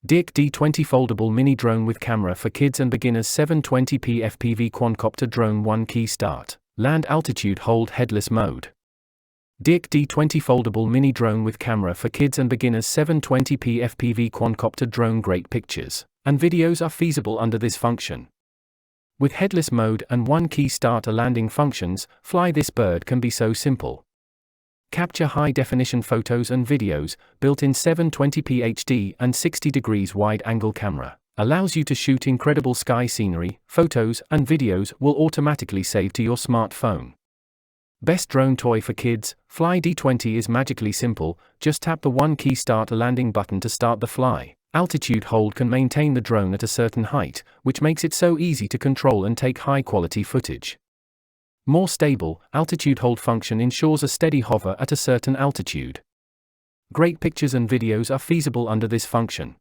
DEERC D20 Foldable Mini Drone with Camera for Kids and Beginners 720p FPV Quandcopter Drone 1 Key Start, Land Altitude Hold Headless Mode. DEERC D20 Foldable Mini Drone with Camera for Kids and Beginners 720p FPV Quandcopter Drone Great. Pictures and videos are feasible under this function. With headless mode and 1 key start landing functions, fly this bird can be so simple. Capture high-definition photos and videos, built-in 720p HD and 60 degrees wide-angle camera, allows you to shoot incredible sky scenery. Photos and videos will automatically save to your smartphone. Best drone toy for kids, Fly D20 is magically simple. Just tap the 1 key start landing button to start the fly. Altitude hold can maintain the drone at a certain height, which makes it so easy to control and take high-quality footage. More stable, altitude hold function ensures a steady hover at a certain altitude. Great pictures and videos are feasible under this function.